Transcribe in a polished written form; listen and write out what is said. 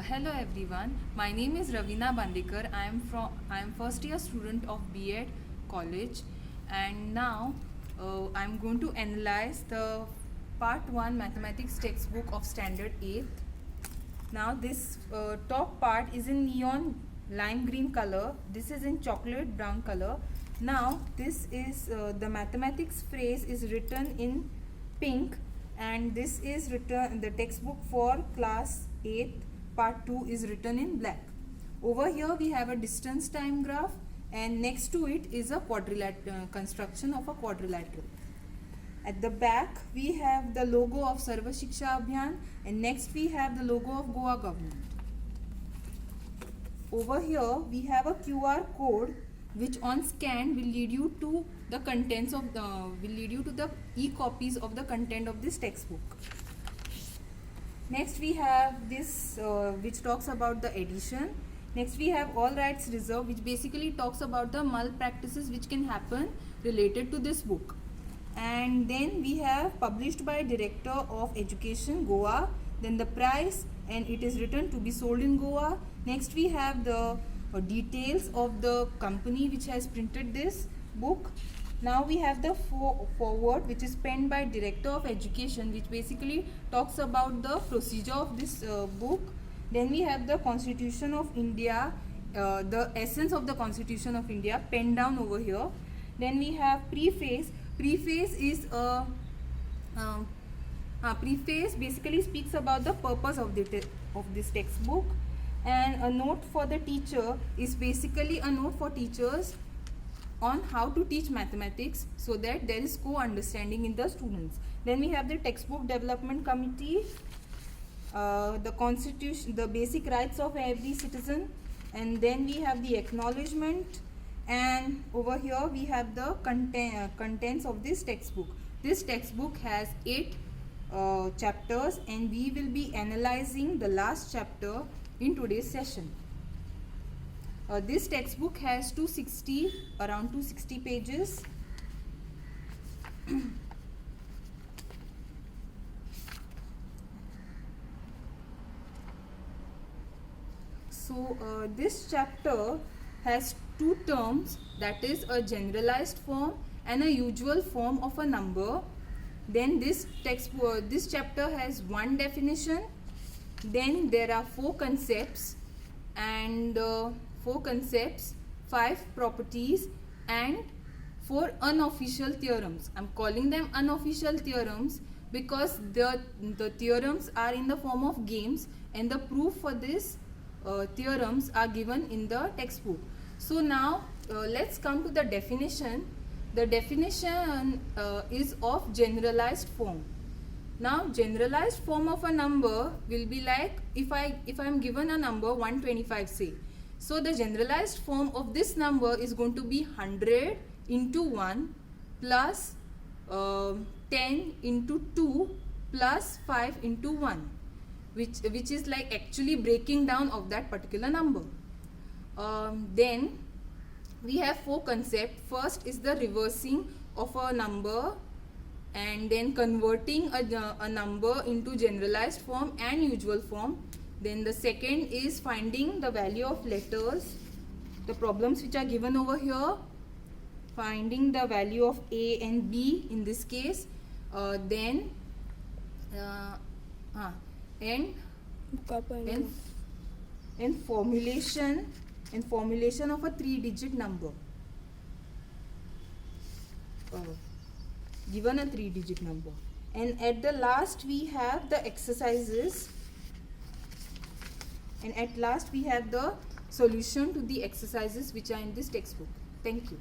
Hello everyone. My name is Ravina Bandekar. I am first year student of B.Ed college, and now I am going to analyze the part 1 mathematics textbook of standard 8th. Now this top part is in neon lime green color. This is in chocolate brown color. Now this is the mathematics phrase is written in pink, and this is written the textbook for class 8th. Part 2 is written in black. Over here we have a distance time graph, and next to it is a quadrilateral construction of a quadrilateral. At the back we have the logo of Sarva Shiksha Abhiyan, and next we have the logo of Goa government. Over here we have a QR code which on scan will lead you to the contents of the e-copies of the content of this textbook. Next we have this which talks about the edition. Next we have all rights reserved, which basically talks about the malpractices which can happen related to this book. And then we have published by Director of Education, Goa, then the price, and it is written to be sold in Goa. Next we have the details of the company which has printed this book. Now we have the foreword, which is penned by Director of Education, which basically talks about the procedure of this book. Then we have the Constitution of India, the essence of the Constitution of India penned down over here. Then we have preface. Preface is a preface basically speaks about the purpose of this textbook, and a note for the teacher is basically a note for teachers on how to teach mathematics so that there is co-understanding in the students. Then we have the textbook development committee, the constitution, the basic rights of every citizen, and then we have the acknowledgement, and over here we have the contents of this textbook. This textbook has 8 chapters, and we will be analyzing the last chapter in today's session. This textbook has around 260 pages. So this chapter has 2 terms, that is a generalized form and a usual form of a number. Then this chapter has 1 definition. Then there are 4 concepts, and 4 concepts, 5 properties, and 4 unofficial theorems. I'm calling them unofficial theorems because the theorems are in the form of games, and the proof for this theorems are given in the textbook. So now let's come to the definition. The definition is of generalized form. Now generalized form of a number will be like, if I am given a number 125, say, so the generalized form of this number is going to be 100 into 1 plus 10 into 2 plus 5 into 1, which is like actually breaking down of that particular number. Then we have 4 concepts. First is the reversing of a number, and then converting a number into generalized form and usual form. Then the second is finding the value of letters, the problems which are given over here, finding the value of A and B in this case. Then formulation of a 3-digit number, given a 3-digit number. And at the last we have the exercises, and at last we have the solution to the exercises which are in this textbook. Thank you.